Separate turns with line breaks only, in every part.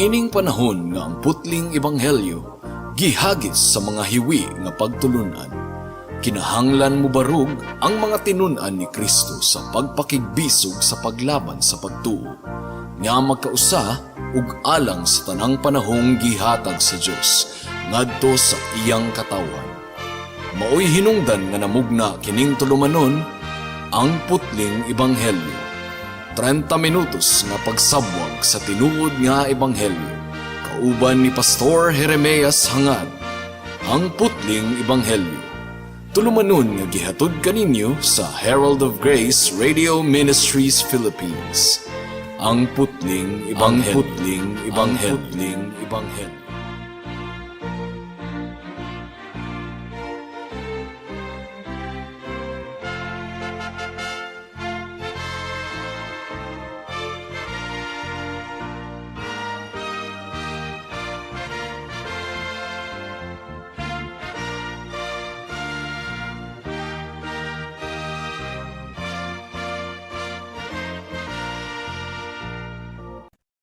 Niining panahon nga ang putling ebanghelyo gihagis sa mga hiwi nga pagtulunan. Kinahanglan mo barug ang mga tinun-an ni Kristo sa pagpakigbisog sa paglaban sa pagtuo, nga magkausa ug alang sa tanang panahong gihatag sa Dios ngadto sa iyang katawan. Maoy hinungdan nga namugna kining tulumanon ang putling ebanghelyo. 30 minutos nga pagsabwag sa tinuod nga ebanghelyo. Kauban ni Pastor Jeremias Hangad, ang putling ebanghelyo. Tulumanon nga gihatod kaninyo sa Herald of Grace Radio Ministries Philippines. Ang putling ebanghelyo.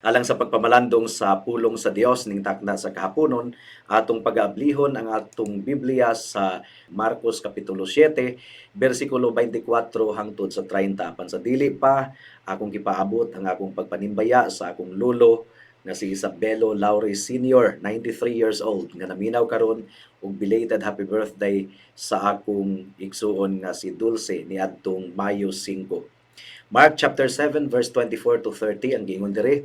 Alang sa pagpamalandong sa pulong sa Dios ning takda sa kahaponon, atong pag-aablihon ang atong Biblia sa Marcos kapitulo 7, bersikulo 24 hangtod sa 30. Apan sa dili pa akong gipaabot ang akong pagpanimbaya sa akong lolo nga si Isabelo Lauri Sr., 93 years old, nga naminaw karon og belated happy birthday sa akong igsuon nga si Dulce ni adtong Mayo 5. Mark chapter 7 verse 24 to 30 ang giingon diri.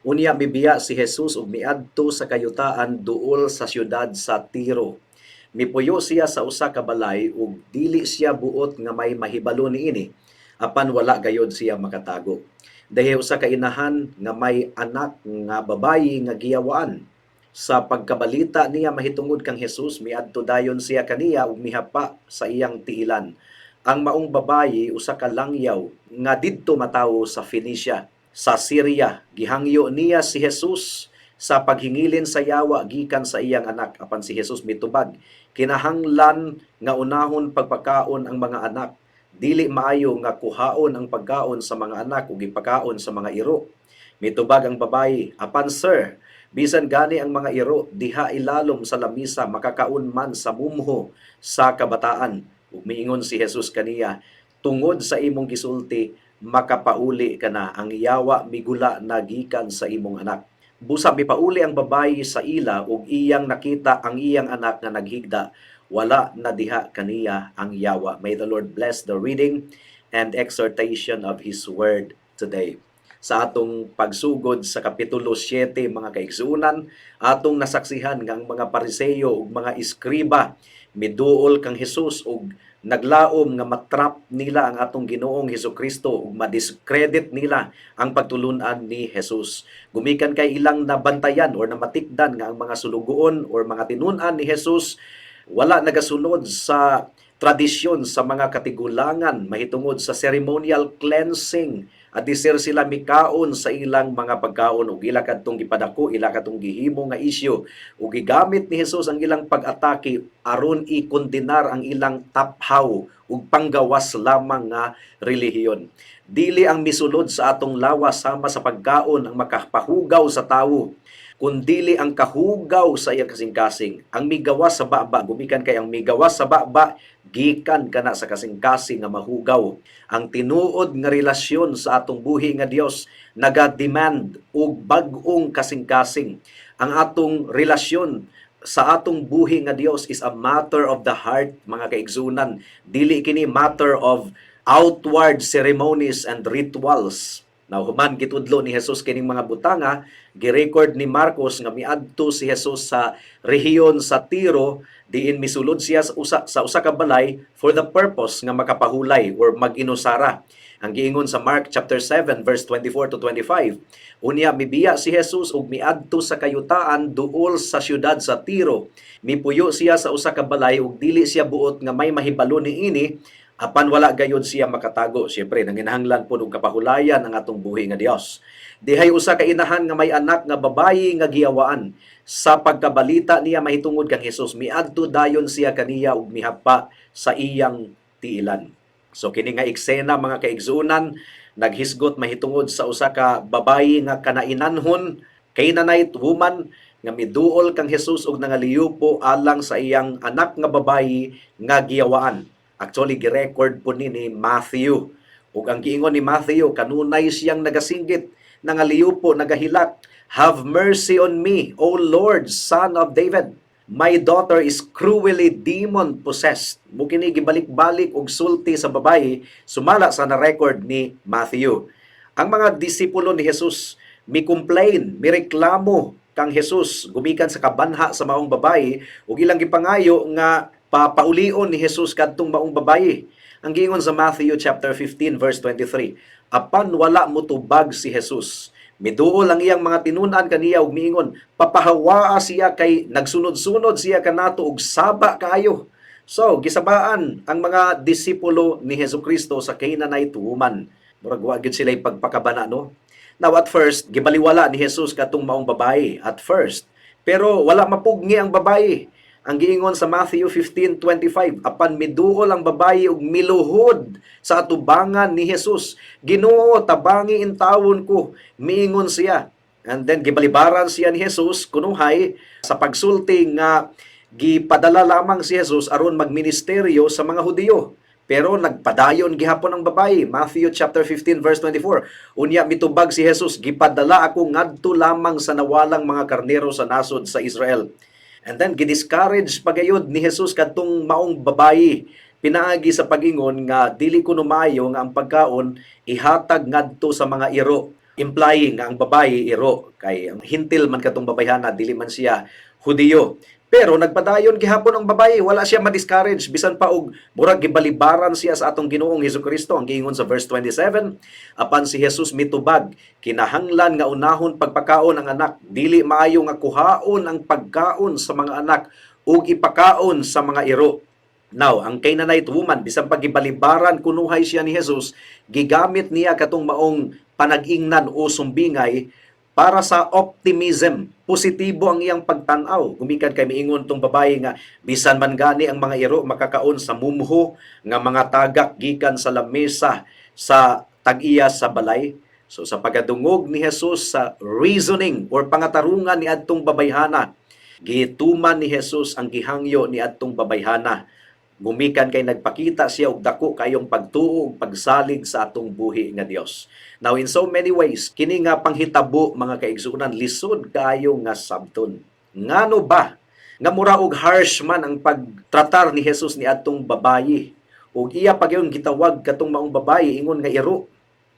Unya mibiya si Jesus ug miadto sa kayutaan duol sa syudad sa Tiro. Mipuyo siya sa usa ka balay ug dili siya buot nga may mahibalo niini, apan wala gayod siya makatago. Dahil usa ka inahan nga may anak nga babayi nga giyawaan. Sa pagkabalita niya mahitungod kang Jesus, miadto dayon siya kaniya ug mihapa sa iyang tiilan. Ang maong babayi usa ka langyaw nga didto matawo sa Phoenicia. Sa Syria, gihangyo niya si Jesus sa paghingilin sa yawa gikan sa iyang anak. Apan si Jesus mitubag, kinahanglan nga unahon pagpakaon ang mga anak. Dili maayo nga kuhaon ang pagkaon sa mga anak ug ipakaon sa mga iro. Mitubag ang babayi, apan sir, bisan gani ang mga iro diha ilalom sa lamisa makakaon man sa mumho sa kabataan. Ug miingon si Jesus kaniya, tungod sa imong gisulti, makapauli ka na, ang yawa migula na gikan sa imong anak. Busa mipauli ang babayi sa ila ug iyang nakita ang iyang anak nga naghigda, wala na diha kaniya ang yawa. May the Lord bless the reading and exhortation of His Word today. Sa atong pagsugod sa kapitulo 7, mga kaigsuunan, atong nasaksihan nga ang mga Pariseyo ug mga iskriba miduol kang Jesus ug naglaom nga matrap nila ang atong Ginoong Hesukristo ug madiscredit nila ang pagtulunan ni Jesus. Gumikan kay ilang nabantayan or namatikdan nga ang mga sulugoon or mga tinun-an ni Jesus wala nagasunod sa tradisyon sa mga katigulangan mahitungod sa ceremonial cleansing. Adisir sila mikaon sa ilang mga pagkaon ug ila kadtong gipadako, ila kadtong gihimo nga isyu ug gigamit ni Jesus ang ilang pag-atake aron ikondenar ang ilang taphaw ug panggawas lamang nga relihiyon. Dili ang misulod sa atong lawas sama sa pagkaon ang makapahugaw sa tawo, kundili ang kahugaw sa iyang kasing-kasing. Ang migawas sa baba, gumikan kay ang migawas sa baba, gikan kana sa kasing-kasing nga mahugaw. Ang tinuod nga relasyon sa atong buhi nga Dios naga-demand og bag-ong kasing-kasing. Ang atong relasyon sa atong buhi nga Dios is a matter of the heart, mga kaigsunan. Dili kini matter of outward ceremonies and rituals. Now, human gitudlo ni Jesus kining mga butanga, girecord ni Marcos nga miadto si Jesus sa rehiyon sa Tiro, diin misulod siya sa usa ka balay for the purpose nga makapahulay or mag-inusara. Ang giingon sa Mark chapter 7 verse 24 to 25, unya mibiya si Jesus ug miadto sa kayutaan duol sa syudad sa Tiro. Mipuyo siya sa usa ka balay ug dili siya buot nga may mahibalo niini, apan wala gayud siya makatago. Siyempre, nanginahanglan po ng kapahulayan ang atong buhi nga Dios. Dihay usa ka inahan nga may anak nga babayi nga giyawaan. Sa pagkabalita niya mahitungod kang Jesus, miadto dayon siya kaniya ug mihapa sa iyang tiilan. So kini nga eksena, mga kaigsuunan, naghisgot mahitungod sa usa ka babayi nga kanainanhon Canaanite woman nga miduol kang Hesus og nangaliyupo alang sa iyang anak nga babayi nga giyawaan. Actually gi-record po ni Matthew. Ug ang giingon ni Matthew kanunay siyang nagasinggit, nangaliyupo, nagahilak, "Have mercy on me, O Lord, Son of David. My daughter is cruelly demon-possessed." Mukini gibalik-balik og sulti sa babayi, sumala sa na-record ni Matthew. Ang mga disipulo ni Jesus mi-complain, mireklamo kang Jesus gumikan sa kabanha sa maong babayi ug ilang gipangayo nga papaulion ni Jesus kadtong maong babayi. Ang giingon sa Matthew chapter 15 verse 23, apan wala motubag si Jesus, miduol ang iyang mga tinunan kaniya ug miingon, papahawaa siya kay nagsunod-sunod siya kanato og saba kaayo. So, gisabaan ang mga disipulo ni Hesukristo sa Canaanite woman. Murag wa gyud sila pagpakabana, no? Now at first, gibaliwala ni Jesus katong maong babayi at first. Pero wala mapugni ang babayi. Ang giingon sa Matthew 15:25, apan miduol ang babayi ug miluhod sa atubangan ni Jesus. Ginoo, tabangi intawon ko, miingon siya. And then gibalibaran siya ni Jesus kunuhay sa pagsulti nga gipadala lamang si Jesus aron magministeryo sa mga Hudiyo. Pero nagpadayon gihapon ang babayi. Matthew chapter 15 verse 24. Unya mitubag si Jesus, gipadala ako ngadto lamang sa nawalang mga karnero sa nasod sa Israel. And then gidiscourage pagayod ni Jesus kadtong maong babayi. Pinaagi sa pag-ingon nga dili kuno maayo nga ang pagkaon ihatag ngadto sa mga iro. Implying nga ang babayi iro kay hintil man katong babayhana, dili man siya Hudiyo. Pero nagpadayon gihapon ang babayi, wala siya ma-discourage bisan pa og murag gibalibaran siya sa atong Ginoong Hesukristo. Ang giingon sa verse 27, apan si Jesus mitubag, kinahanglan nga unahon pagpakaon ang anak, dili maayo nga kuhaon ang pagkaon sa mga anak ug ipakaon sa mga iro. Now, ang Canaanite woman, bisan pa gibalibaran kunuhay siya ni Jesus, gigamit niya katong maong panag-ingnan o sumbingay para sa optimism. Positibo ang iyang pagtanaw. Gumikan kay miingon tong babae nga bisan man gani ang mga iro makakaon sa mumho nga mga tagak gikan sa lamesa sa tag-iya sa balay. So sa pagadungog ni Jesus sa reasoning or pangatarungan ni adtong babayhana, gituman ni Jesus ang gihangyo ni adtong babayhana. Gumikan kay nagpakita siya og dako kayong pagtuo ug pagsalig sa atong buhi nga Dios. Now in so many ways, kini nga panghitabo mga kaigsunan lisod kayo nga sabton. Ngano ba nga mura og harsh man ang pagtratar ni Jesus ni adtong babayi ug iya pagyon gitawag katong maong babayi ingon nga iro.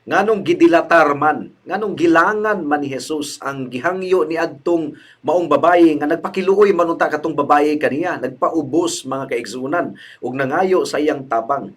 Nganong gidilatar man, nganong gilangan man ni Jesus ang gihangyo ni adtong maong babayi nga nagpakiluoy man unta katong babayi kaniya, nagpaubos mga kaigsunan ug nangayo sa iyang tabang.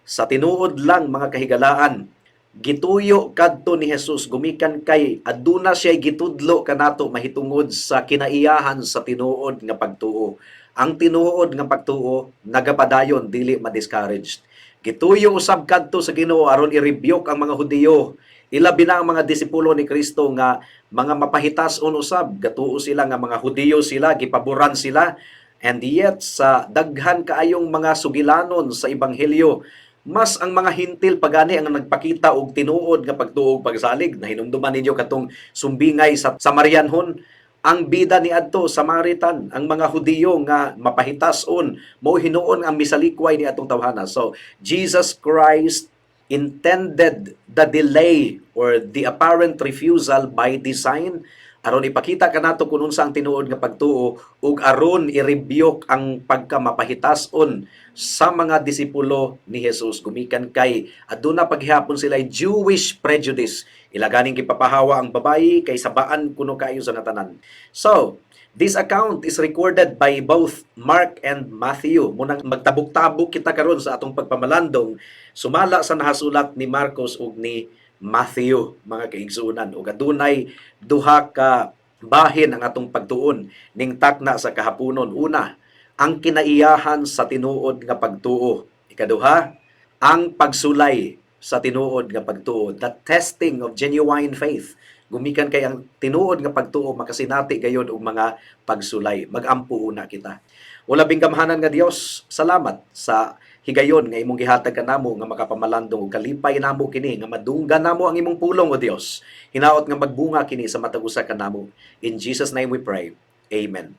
Sa tinuod lang mga kahigalaan, gituyo kadto ni Jesus gumikan kay aduna siya gitudlo kanato mahitungod sa kinaiyahan sa tinuod nga pagtuo. Ang tinuod nga pagtuo nagapadayon dili ma-discouraged. Gituyo usab kadto sa Ginoo aron i-rebuke ang mga Hudiyo. Ilabi na ang mga disipulo ni Kristo nga mga mapahitas-on usab, gatuo sila nga mga Hudiyo sila, gipaboran sila. And yet sa daghan kaayong mga sugilanon sa ebanghelyo, mas ang mga hintil pagani ang nagpakita og tinuod nga pagtuo ug pagsalig. Nahinumduman ninyo katong sumbingay sa Samarianhon. Ang bida ni adto Samaritan, ang mga Hudiyo nga mapahitas-on, mao hinuon ang misalikway ni atong tawhana. So Jesus Christ intended the delay or the apparent refusal by design aron ipakita kanato kung unsa ang tinuod nga pagtuo ug aron i-rebuke ang pagkamapahitas-on sa mga disipulo ni Jesus. Gumikan kay aduna paghihapon sila Jewish prejudice. Ilaganing gipapahawa ang babayi kay sabaan kuno kayo sa natanan. So, this account is recorded by both Mark and Matthew. Munang magtabok-tabok kita karon sa atong pagpamalandong, sumala sa nahasulat ni Marcos ug ni Matthew, mga kaigsunan. Ug adunay duha ka bahin ang atong pagtuon ning takna sa kahaponon. Una, ang kinaiyahan sa tinuod nga pagtuo. Ikaduha, ang pagsulay sa tinuod nga pagtuo. The testing of genuine faith. Gumikan kay ang tinuod nga pagtuo makasinati gayud og mga pagsulay. Magampo una kita. O labing gamhanan nga Dios, salamat sa higayon nga imong gihatag kanamo nga makapamalandong ug kalipay namo kini nga madunggan namo ang imong pulong o Dios. Hinaot nga magbunga kini sa matag usa kanamo. In Jesus name we pray. Amen.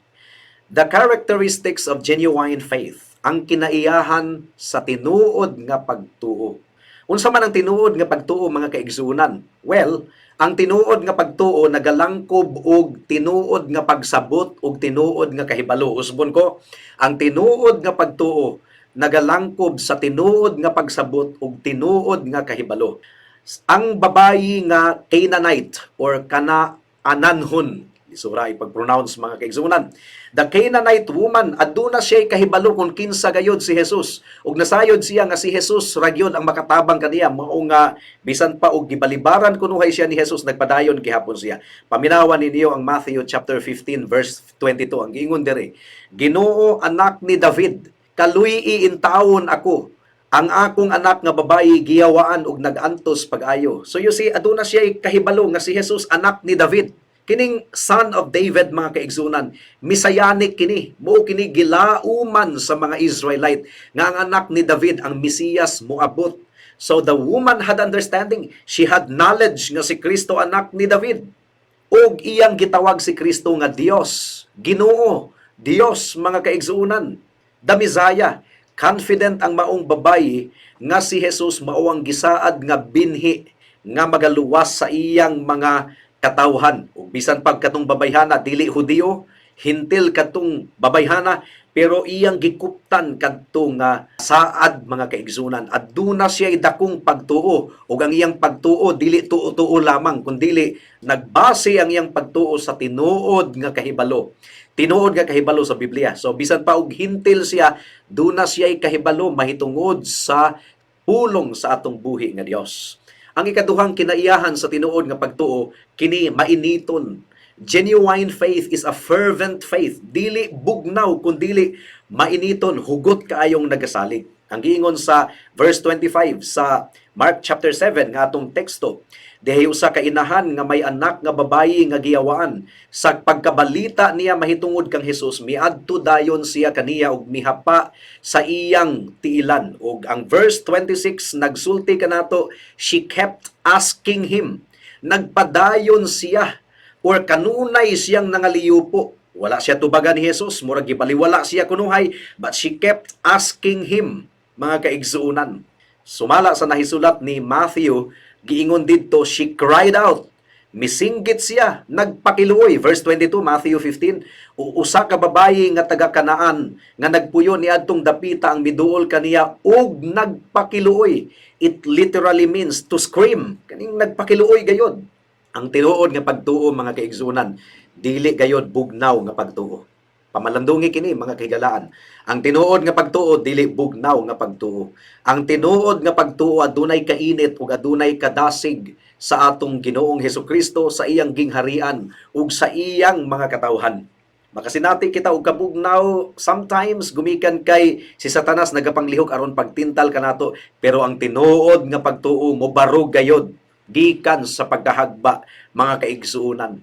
The characteristics of genuine faith, ang kinaiyahan sa tinuod nga pagtuo. Unsa man ang tinuod nga pagtuo mga kaigsunan? Well, ang tinuod nga pagtuo nagalangkob og tinuod nga pagsabot og tinuod nga kahibalo. Usbon ko, ang tinuod nga pagtuo nagalangkob sa tinuod nga pagsabot ug tinuod nga kahibalo. Ang babayi nga Canaanite or Kanaananhon, isura ipag-pronounce mga kaigsunan. The Canaanite woman, aduna siya kahibalo kung kinsa gayod si Jesus. Ug nasayod siya nga si Jesus ragyod ang makatabang kaniya. Mao nga bisan pa og gibalibaran kunuhay siya ni Jesus, nagpadayon gihapon siya. Paminawan ninyo ang Matthew chapter 15 verse 22. Ang giingon diri, Ginoo anak ni David, kaluy-i intawon ako. Ang akong anak nga babayi giyawaan og nagantos pag-ayo. So you see, aduna siya kahibalo nga si Jesus anak ni David. Kining son of David mga kaigsunan, Messianic kini, mo kini gilauman sa mga Israelite nga ang anak ni David ang Mesiyas moabot. So the woman had understanding, she had knowledge nga si Kristo anak ni David. Og iyang gitawag si Kristo nga Dios, Ginoo, Dios mga kaigsunan, the Messiah. Confident ang maong babayi nga si Jesus mao ang gisaad nga binhi nga magaluwas sa iyang mga katawhan. O bisan pag katong babayhana dili Hudiyo, hintil katong babayhana, pero iyang gikuptan kadtong saad mga kaigsunan. Aduna siya dakong pagtuo, ug ang iyang pagtuo dili tuo-tuo lamang, kundi nagbase ang iyang pagtuo sa tinuod nga kahibalo. Tinuod nga kahibalo sa Biblia. So bisan pa og hintil siya, duna siya kahibalo mahitungod sa pulong sa atong buhi nga Dios. Ang ikaduhang kinaiyahan sa tinuod nga pagtuo, kini mainiton. Genuine faith is a fervent faith. Dili bugnaw, kundi mainiton, hugot kaayong nagasalig. Ang giingon sa verse 25 sa Mark chapter 7 nga atong teksto, dihay usa ka inahan nga may anak nga babayi nga giyawaan. Sa pagkabalita niya mahitungod kang Hesus, miadto dayon siya kaniya og mihapa sa iyang tiilan. Og ang verse 26 nagsulti kanato, she kept asking him. Nagpadayon siya or kanunay siyang nangaliyupo. Wala siya tubagan ni Jesus, murag gibaliwala siya kunuhay, but she kept asking him, mga kaigsuunan. Sumala sa nahisulat ni Matthew, giingon didto, she cried out. Misinggit siya, nagpakiluoy. Verse 22, Matthew 15, usa ka babayi nga taga Kanaan nga nagpuyo niadtong dapita ang miduol kaniya ug nagpakiluoy. It literally means to scream. Kaning nagpakiluoy gayod. Ang tinuod nga pagtuo mga kaigsunan, dili gayod bugnaw nga pagtuo. Pamalandungi kini mga kahigalaan. Ang tinuod nga pagtuo dili bugnaw nga pagtuo. Ang tinuod nga pagtuo adunay kainit ug adunay kadasig sa atong Ginoong Hesukristo, sa iyang gingharian ug sa iyang mga katawhan. Makasinati kita og kabugnaw, sometimes gumikan kay si Satanas nagapanglihok aron pagtintal kanato, pero ang tinuod nga pagtuo mobarog gayod gikan sa pagkahagba mga kaigsuunan.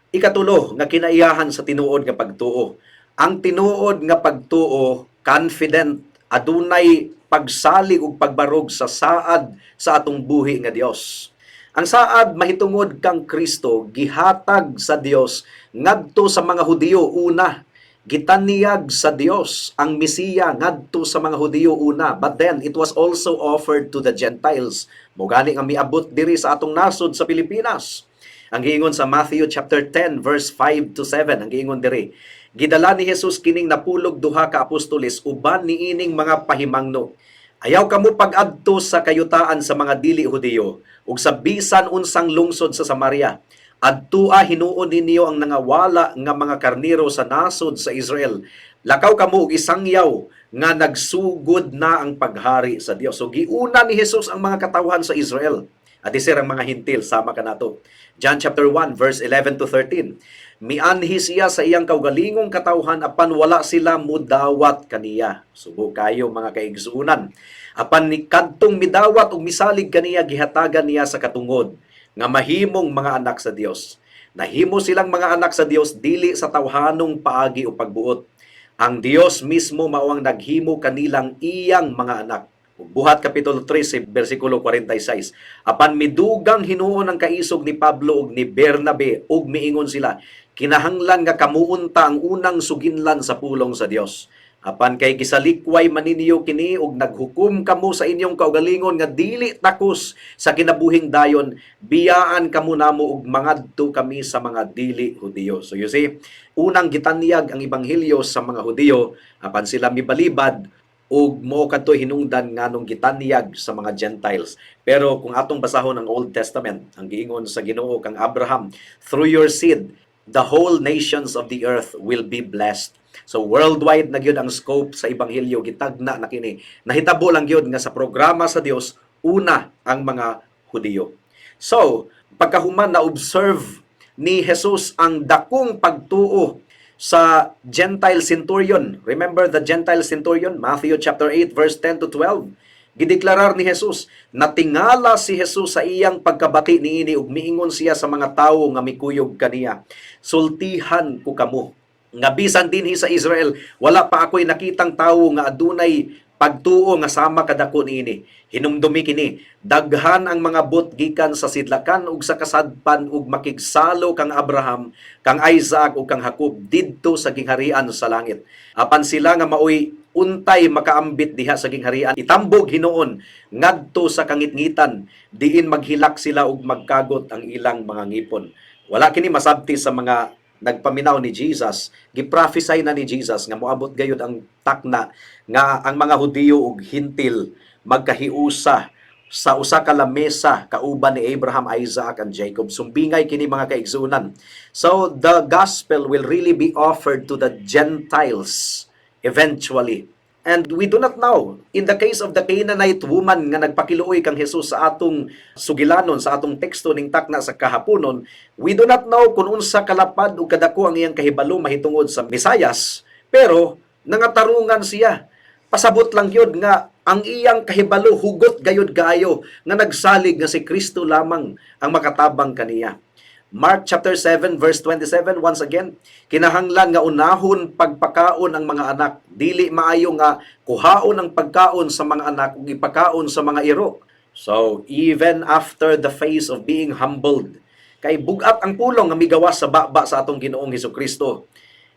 Ikatulo nga kinaiyahan sa tinuod nga pagtuo. Ang tinuod nga pagtuo, confident, adunay pagsalig ug pagbarog sa saad sa atong buhi nga Dios. Ang saad mahitungod kang Kristo gihatag sa Dios ngadto sa mga Hudiyo una. Gitaniyag sa Dios ang Mesiya ngadto sa mga Hudiyo una, but then it was also offered to the Gentiles. Mo gani nga miabot diri sa atong nasod sa Pilipinas. Ang giingon sa Matthew chapter 10 verse 5 to 7, ang giingon diri, gidala ni Jesus kining napulog duha ka apostoles uban niining mga pahimangno. Ayaw kamo pag-adto sa kayutaan sa mga dili Hudiyo ug sa bisan unsang lungsod sa Samaria. Adtua hinuon ninyo ang nangawala nga mga karniro sa nasod sa Israel. Lakaw kamo og isangyaw nga nagsugod na ang paghari sa Dios. So giuna ni Jesus ang mga katawhan sa Israel. At isir ang mga hintil, sama ka nato. John chapter 1 verse 11 to 13. Mianhi siya sa iyang kaugalingong katawhan apan wala sila mudawat kaniya. Subo kayo mga kaigsuunan. Apan ni kadtong midawat ug misalig kaniya gihatagan niya sa katungod nga mahimong mga anak sa Dios. Nahimo silang mga anak sa Dios dili sa tawhanong paagi o pagbuot. Ang Dios mismo mao ang naghimo kanilang iyang mga anak. Buhat Kapitulo 13, versikulo 46. Apan midugang hinuon ang kaisog ni Pablo ug ni Bernabe ug miingon sila, kinahanglan nga kamuunta ang unang suginlan sa pulong sa Dios. Apan kay gisalikway maninyo kini ug naghukom kamo sa inyong kaugalingon nga dili takos sa kinabuhing dayon, biyaan kamo namo ug mangadto kami sa mga dili Hudiyo. So you see, unang gitanyag ang ebanghelyo sa mga Hudiyo, apan sila mibalibad ug mao kadto hinungdan nganong gitanyag sa mga Gentiles. Pero kung atong basahon ang Old Testament, ang giingon sa Ginoo kang Abraham, through your seed the whole nations of the earth will be blessed. So worldwide na gyud ang scope sa ebanghelyo, gitagna na kini. Nahitabo lang gyud nga sa programa sa Dios una ang mga Hudiyo. So pagkahuman na observe ni Jesus ang dakong pagtuo sa Gentile centurion. Remember the Gentile centurion? Matthew chapter 8 verse 10 to 12. Gideklarar ni Jesus, natingala si Jesus sa iyang pagkabati niini ug miingon siya sa mga tawo nga mikuyog kaniya, sultihan ko kamo nga bisan dinhi sa Israel wala pa ako'y nakitang tawo nga adunay pagtuo nga sama kadako niini. Hinumdumi kini, daghan ang mga bot gikan sa sidlakan ug sa kasadpan ug makigsalo kang Abraham, kang Isaac ug kang Jacob didto sa gingharian sa langit. Apan sila nga maoy untay makaambit diha sa gingharian, itambog hinuon ngadto sa kangitngitan, diin maghilak sila ug magkagot ang ilang mga ngipon. Wala kini masabti sa mga nagpaminaw ni Jesus, giprophesy na ni Jesus nga moabot gayud ang takna nga ang mga Hudiyo ug Hintil magkahiusa sa usa ka lamesa kauban ni Abraham, Isaac, and Jacob. Sumbingay kini mga kaigsunan. So the gospel will really be offered to the Gentiles eventually. And we do not know, in the case of the Canaanite woman nga nagpakiluoy kang Jesus sa atong sugilanon, sa atong teksto ning takna sa kahaponon, we do not know kung unsa kalapad o kadako ang iyang kahibalo mahitungod sa Mesayas, pero nangatarungan siya. Pasabot lang yun nga ang iyang kahibalo hugot gayud gaayo nga nagsalig nga si Kristo lamang ang makatabang kaniya. Mark chapter 7 verse 27, once again, kinahanglan nga unahon pagpakaon ang mga anak, dili maayo nga kuhaon ang pagkaon sa mga anak ug ipakaon sa mga iro. So even after the phase of being humbled, kay bugat ang pulong nga migawas sa baba sa atong Ginoong Hesukristo,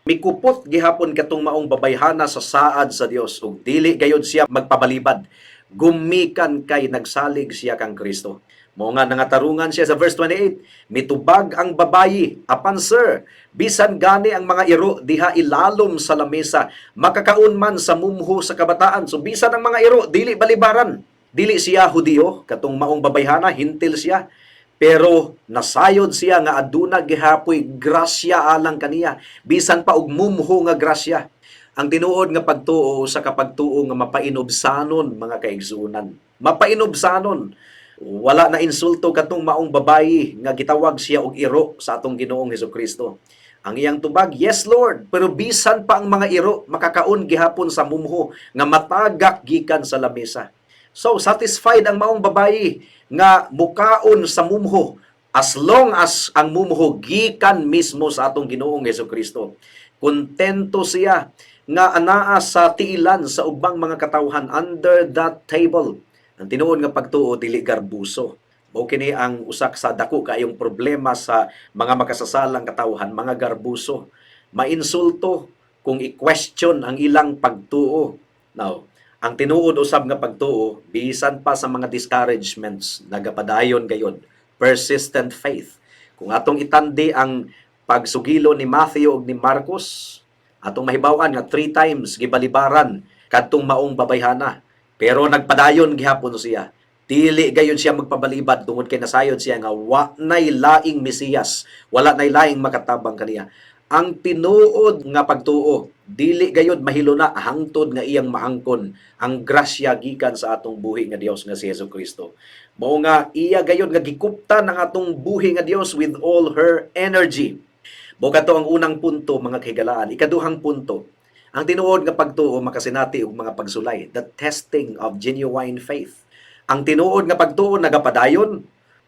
mikupot gihapon katong maong babayhana sa saad sa Dios ug dili gayud siya magpabalibad, gumikan kay nagsalig siya kang Kristo. Mao nga nangatarungan siya sa verse 28, mitubag ang babayi, apan sir, bisan gani ang mga iro diha ilalom sa lamesa, makakaon man sa mumho sa kabataan. So bisan ang mga iro dili balibaran. Dili siya Hudiyo, katong maong babayhana, Hintil siya. Pero nasayod siya nga aduna gihapoy grasya alang kaniya, bisan pa og mumho nga grasya. Ang tinuod nga pagtuo sa kapagtuo nga mapainobsanon mga kaigsunan. Mapainobsanon. Wala na insulto katong maong babayi nga gitawag siya og iro sa atong Ginoong Hesukristo. Ang iyang tubag, yes Lord, pero bisan pa ang mga iro makakaon gihapon sa mumho nga matagak gikan sa lamesa. So satisfied ang maong babayi nga mukaon sa mumho as long as ang mumho gikan mismo sa atong Ginoong Hesukristo. Kontento siya nga anaa sa tiilan sa ubang mga katawhan under that table. Ang tinuod nga pagtuo dili garbuso. Mao kini ang usak sa dako kaayong problema sa mga makasasalang katawhan, mga garbuso. Mainsulto kung i-question ang ilang pagtuo. Now, ang tinuod usab nga pagtuo bisan pa sa mga discouragements nagapadayon gayud, persistent faith. Kung atong itandi ang pagsugilo ni Matthew ug ni Marcos, atong mahibaw-an nga 3 times gibalibaran kadtong maong babayhana. Pero nagpadayon gihapon siya. Dili gayon siya magpabalibad tungod kay nasayod siya nga wa nay laing Mesiyas, wala nay laing makatabang kaniya. Ang tinuod nga pagtuo, dili gayud mahiluna hangtod nga iyang maangkon ang grasya gikan sa atong buhi nga Dios nga si Hesukristo. Mao nga iya gayud nga gikuptan ang atong buhi nga Dios with all her energy. Mao kadto ang unang punto mga kahigalaan. Ikaduhang punto, ang tinuod nga pagtuo makasinati og mga pagsulay, the testing of genuine faith. Ang tinuod nga pagtuo nagapadayon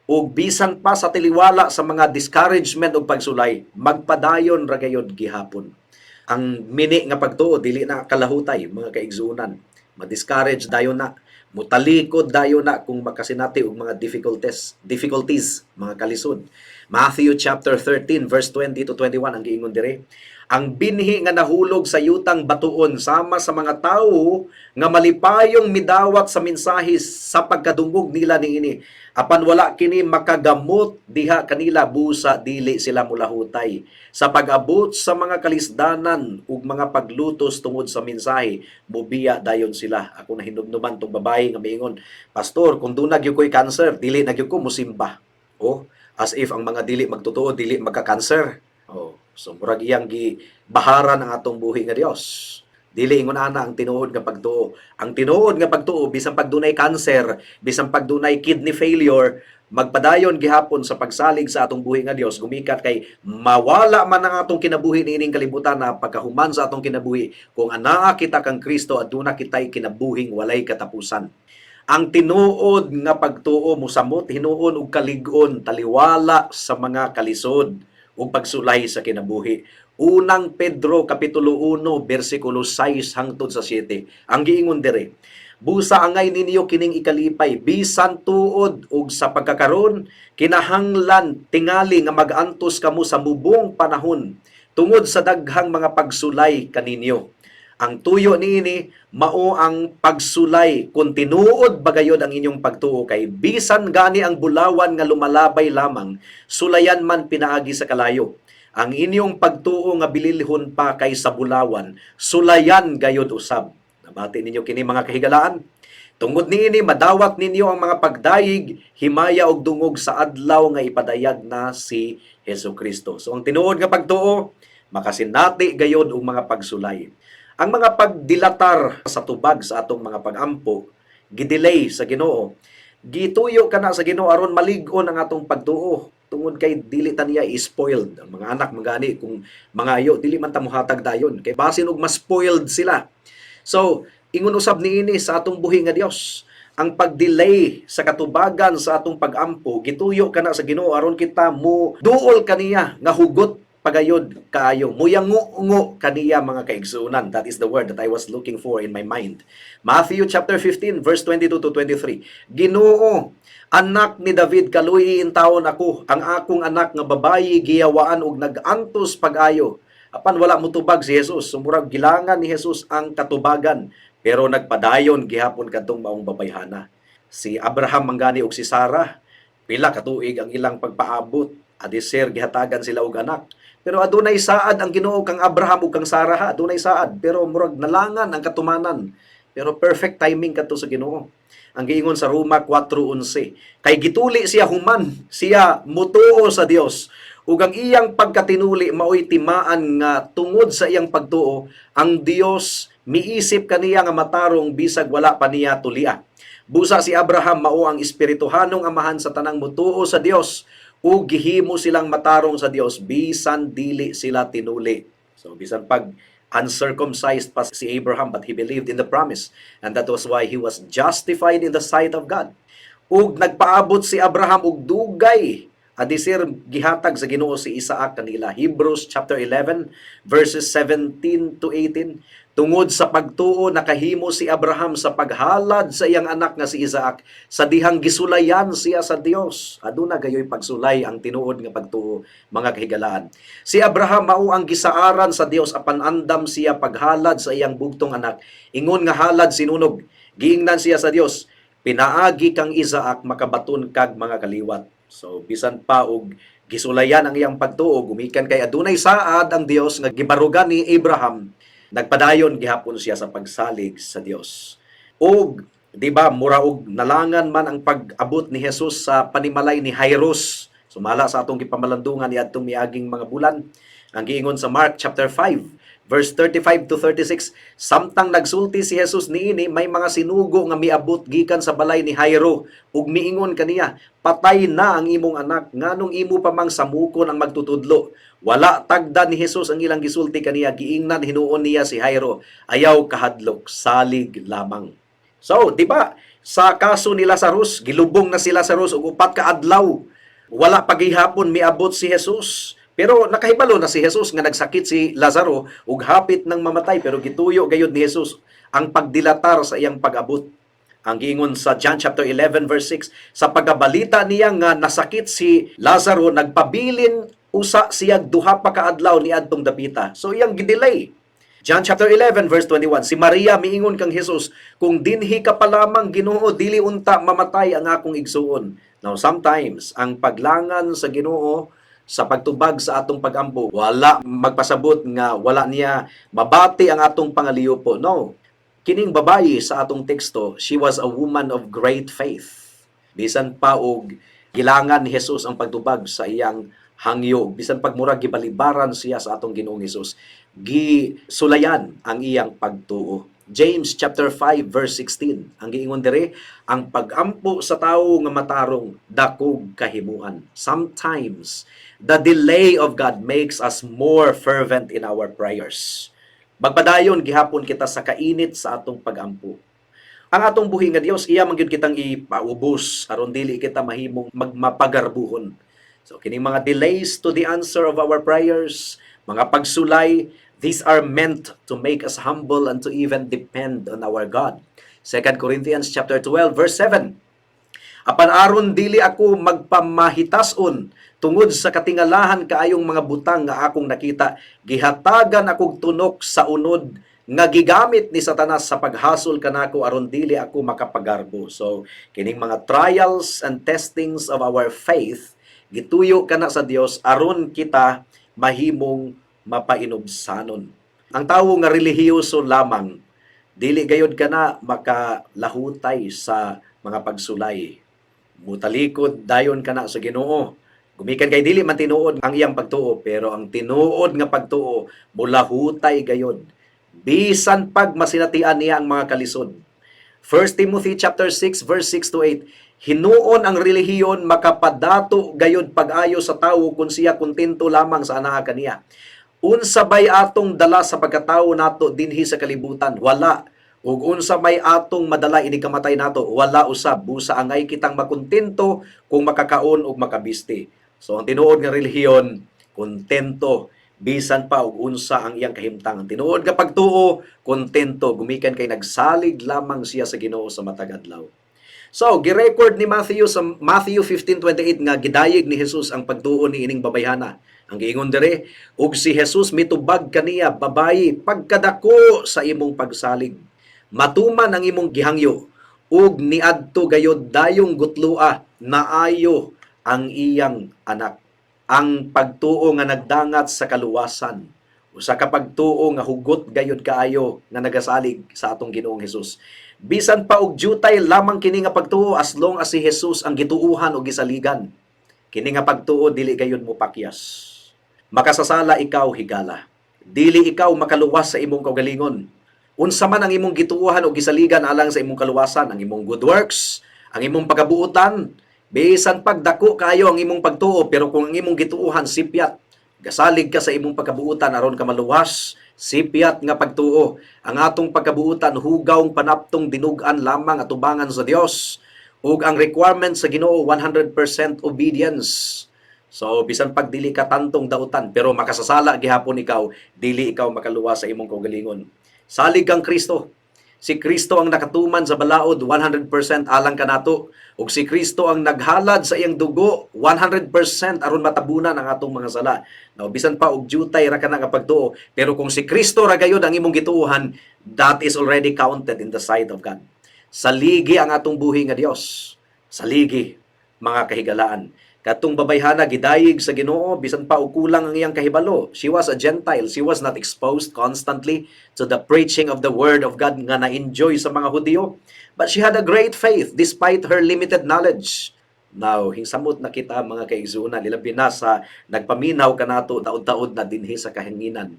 ug bisan pa sa tiliwala sa mga discouragement ug pagsulay, magpadayon ra gayud gihapon. Ang mini nga pagtuo dili na kalahutay mga kaigsuonan. Ma-discourage dayon na, mutalikod dayon na kung makasinati og mga difficulties, mga kalisod. Matthew chapter 13 verse 20 to 21 ang giingon dire. Ang binhi nga nahulog sa yutang batuon sama sa mga tawo nga malipayong midawat sa mensahe sa pagkadungog nila niini. Apan wala kini makagamot diha kanila busa dili sila mulahutay. Sa pag-abot sa mga kalisdanan ug mga paglutos tungod sa mensahe, mubiya dayon sila. Ako nahinumduman tong babae nga miingon, Pastor, kung dunag gyud ko'y cancer, dili na gyud ko musimba. Oh, as if ang mga dili magtotoo dili magka-cancer. Oh, so murag iyang gibaharan ang atong buhi nga Dios. Dili ingon ana ang tinuod nga pagtuo. Ang tinuod nga pagtuo bisan pag dunay cancer, bisan pag dunay kidney failure, magpadayon gihapon sa pagsalig sa atong buhi nga Dios, gumikat kay mawala man ang atong kinabuhi niining kalibutan na pagkahuman sa atong kinabuhi kung anaa kita kang Kristo aduna kitay kinabuhing walay katapusan. Ang tinuod nga pagtuo mosamot hinuon og kalig-on taliwala sa mga kalisod ug pagsulay sa kinabuhi. Unang Pedro kapitulo 1 bersikulo 6 hangtod sa 7. Ang giingon dire, busa angay ninyo kining ikalipay bisan tuod ug sa pagkakaron kinahanglan tingali nga magantos kamo sa mubong panahon tungod sa daghang mga pagsulay kaninyo. Ang tuyo niini mao ang pagsulay kung tinuod bagayod ang inyong pagtuo kay bisan gani ang bulawan nga lumalabay lamang sulayan man pinaagi sa kalayo. Ang inyong pagtuo nga bililhon pa kay sa bulawan sulayan gayod usab. Nabati ninyo kini mga kahigalaan. Tungod niini madawat ninyo ang mga pagdayig himaya og dungog sa adlaw nga ipadayag na si Hesukristo. So ang tinuod nga pagtuo makasinati gayod og mga pagsulay. Ang mga pagdilatar sa tubag sa atong mga pagampo, gidelay sa Ginoo, gituyo kana sa Ginoo aron malig-on ang atong pagtuo. Tungod kay dili ta niya spoiled ang mga anak magani kung mga ayo dili man ta mohatag dayon kay basin og mas spoiled sila. So ingon usab niini sa atong buhi nga Dios, ang pagdelay sa katubagan sa atong pagampo gituyo kana sa Ginoo aron kita mo duol kaniya nga hugot pagayod kaayo, muyango-ngo kaniya mga kaigsuonan. That is the word that I was looking for in my mind. Matthew chapter 15 verse 22 to 23. Ginoo, anak ni David kaluhiin taon ako, ang akong anak nga babayi giyawaan og nagantos pag-ayo. Apan wala motubag si Jesus, sumurag gilangan ni Jesus ang katubagan, pero nagpadayon gihapon kadtong maong babayhana. Si Abraham manggani og si Sarah, pila ka tuig ang ilang pagpaabot, adisir gihatagan sila og anak. Pero adunay saad ang Ginoo kang Abraham ug kang Sarah, adunay saad, pero murag nalangan ang katumanan. Pero perfect timing kadto sa Ginoo. Ang giingon sa Roma 4:11, kay gituli siya human, siya mutuo sa Dios, ug ang iyang pagkatinuli maoy timaan nga tungod sa iyang pagtuo, ang Dios miisip kaniya nga matarong bisag wala pa niya tulia. Busa si Abraham mao ang espirituhanong amahan sa tanang mutuo sa Dios, ug gihimo silang matarong sa Dios bisan dili sila tinuli. So bisan pag uncircumcised pa si Abraham, but he believed in the promise, and that was why he was justified in the sight of God. Ug nagpaabot si Abraham og dugay adisir gihatag sa Ginoo si Isaac kanila. Hebrews chapter 11 verses 17 to 18. Tungod sa pagtuo nakahimo si Abraham sa paghalad sa iyang anak nga si Isaac sa dihang gisulayan siya sa Dios. Aduna gayoy pagsulay ang tinuod nga pagtuo mga kahigalaan. Si Abraham mao ang gisaaran sa Dios apan andam siya paghalad sa iyang bugtong anak. Ingon nga halad sinunog. Giingnan siya sa Dios. Pinaagi kang Isaac makabaton kag mga kaliwat. So bisan pa og gisulayan ang iyang pagtuo gumikan kay adunay saad ang Dios nga gibarugan ni Abraham. Nagpadayon gihapon siya sa pagsalig sa Dios. Og di ba mura og nalangan man ang pag-abot ni Jesus sa panimalay ni Jairus. Sumala sa atong gipamalandungan niadtong miaging mga bulan. Ang giingon sa Mark chapter 5 verse 35 to 36, samtang nagsulti si Jesus niini may mga sinugo nga miabot gikan sa balay ni Jairo ug miingon kaniya, patay na ang imong anak, nganong imo pa mang samukon ang magtutudlo. Wala tagda ni Jesus ang ilang gisulti kaniya, giingnan hinuon niya si Jairo, ayaw kahadlok, salig lamang. So, di ba, sa kaso ni Lazarus, gilubong na si Lazarus og 4 ka adlaw. Wala pagihapon miabot si Jesus. Pero nakahibalo na si Jesus nga nagsakit si Lazaro ug hapit nang mamatay pero gituyo gayud ni Jesus ang pagdilatar sa iyang pag-abot. Ang giingon sa John chapter 11 verse 6, sa pagkabalita niya nga nasakit si Lazaro, nagpabilin usa siya duha pa ka adlaw niadtong dapita. So iyang gidelay. John chapter 11 verse 21, si Maria miingon kang Jesus, kung dinhi ka pa lamang Ginoo, dili unta mamatay ang akong igsuon. Now sometimes ang paglangan sa Ginoo sa pagtubag sa atong pagampo, wala magpasabot nga wala niya mabati ang atong pangaliyopo. No. Kining babayi sa atong teksto, she was a woman of great faith. Bisan pa og gilangan ni Jesus ang pagtubag sa iyang hangyo, bisan pagmura gibalibaran siya sa atong Ginoong Hesus, gisulayan ang iyang pagtuo. James chapter 5 verse 16. Ang giingon dire, ang pagampo sa tawo nga matarong dakog kahimuan. Sometimes the delay of God makes us more fervent in our prayers. Magpadayon gihapon kita sa kainit sa atong pagampo. Ang atong buhi nga Dios iya man gyud kitang ipaubos aron dili kita mahimong magmapagarbuhon. So kining mga delays to the answer of our prayers, mga pagsulay, these are meant to make us humble and to even depend on our God. 2 Corinthians chapter 12 verse 7. Apan aron dili ako magpamahitason tungod sa katingalahan kaayong mga butang nga akong nakita, gihatagan akong tunok sa unod nga gigamit ni Satanas sa paghasol kanako aron dili ako makapagarbo. So kining mga trials and testings of our faith gituyo kana sa Dios aron kita mahimong mapainobsanon. Ang tawo nga relihiyoso lamang dili gayud kana makalahutay sa mga pagsulay. Mutalikod dayon kana sa Ginoo. Gumikan kay dili man tinuod ang iyang pagtuo, pero ang tinuod nga pagtuo mulahutay gayud. Bisan pag masinatian niya ang mga kalisod. 1 Timothy chapter 6 verse 6 to 8. Hinuon ang relihiyon makapadato gayud pag-ayo sa tawo kung siya kontento lamang sa anaa kaniya. Unsa bay atong dala sa pagkatawo nato dinhi sa kalibutan? Wala. Ug unsa may atong madala ini kamatay nato? Wala usab. Busa angay kitang makontento kung makakaon ug makabisti. So ang tinuod nga relihiyon, kontento bisan pa og unsa ang iyang kahimtang. Ang tinuod nga pagtuo, kontento gumikan kay nagsalig lamang siya sa Ginoo sa matag adlaw. So, girecord ni Matthew sa Matthew 15:28 nga gidayeg ni Jesus ang pagtuo ni ining babayhana. Ang giingon dire, ug si Jesus mitubag kaniya, babayi, pagkadako sa imong pagsalig. Matuman ang imong gihangyo, ug niadto gayod dayong gutlua, naayo ang iyang anak. Ang pagtuo nga nagdangat sa kaluwasan, usa ka pagtuo nga hugot gayud kaayo nga nagasalig sa atong Ginoong Hesus. Bisan pa og jutay lamang kini nga pagtuo as long as si Jesus ang gituuhan o gisaligan. Kini nga pagtuo dili gayud mo pakyas. Makasasala ikaw higala. Dili ikaw makaluwas sa imong kaugalingon. Unsa man ang imong gituuhan o gisaligan alang sa imong kaluwasan, ang imong good works, ang imong pagabuutan, bisan pagdako kayo ang imong pagtuo, pero kung ang imong gituuhan sipyat, gasalig ka sa imong pagkabuutan aron ka maluwas, sipyat nga pagtuo. Ang atong pagkabuutan hugawng panaptong dinug-an lamang atubangan sa Dios. Ug ang requirement sa Ginoo 100% obedience. So bisan pag dili ka tantong dautan, pero makasasala gihapon ikaw, dili ikaw makaluwas sa imong kaugalingon. Salig kang Kristo. Si Kristo ang nakatuman sa balaod 100% alang kanato, ug si Kristo ang naghalad sa iyang dugo 100% aron matabunan ang atong mga sala. Now bisan pa og jutay ra kana nga pagtuo, pero kung si Kristo ra gayud ang imong gituuhan, that is already counted in the sight of God. Saligi ang atong buhi nga Dios. Saligi mga kahigalaan. Katong babayhana gidayeg sa Ginoo bisan pa og kulang ang iyang kahibalo. She was a Gentile. She was not exposed constantly to the preaching of the word of God nga na-enjoy sa mga Hudyo. But she had a great faith despite her limited knowledge. Now, hinsamot na kita mga kaigsunan, ilabi na sa nagpaminaw kanato taod-taod na dinhi sa kahanginan.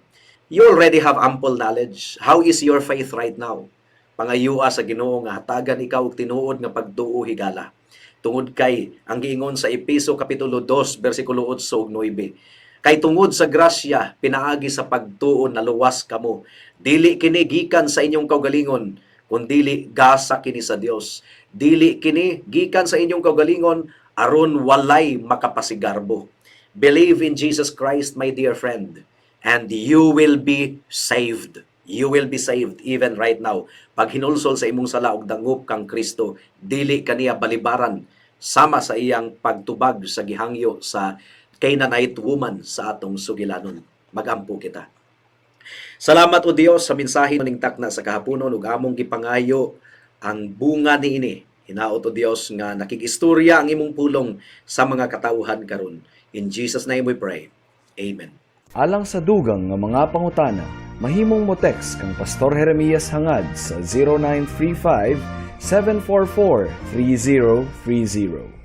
You already have ample knowledge. How is your faith right now? Pangayua sa Ginoo nga hatagan ikaw og tinuod nga pagtuo higala. Tungod kay ang giingon sa Epeso kapitulo 2 bersikulo 8 ug 9. Kay tungod sa grasya pinaagi sa pagtuo naluwas kamo. Dili kini gikan sa inyong kaugalingon, kundi gasa kini sa Dios. Dili kini gikan sa inyong kaugalingon aron walay makapasigarbo. Believe in Jesus Christ, my dear friend, and you will be saved. You will be saved even right now. Pag hinulsol sa imong sala og dangup kang Kristo, dili kaniya balibaran sama sa iyang pagtubag sa gihangyo sa Canaanite woman sa atong sugilanon. Magampo kita. Salamat o Dios sa mensahe ning takna sa kahaponon ug among gipangayo ang bunga niini. Hinaot o Dios nga nakigistorya ang imong pulong sa mga katawhan karon. In Jesus name we pray. Amen.
Alang sa dugang nga mga pangutana, mahimong mo text kang Pastor Jeremias hangad sa 0935 744 3030.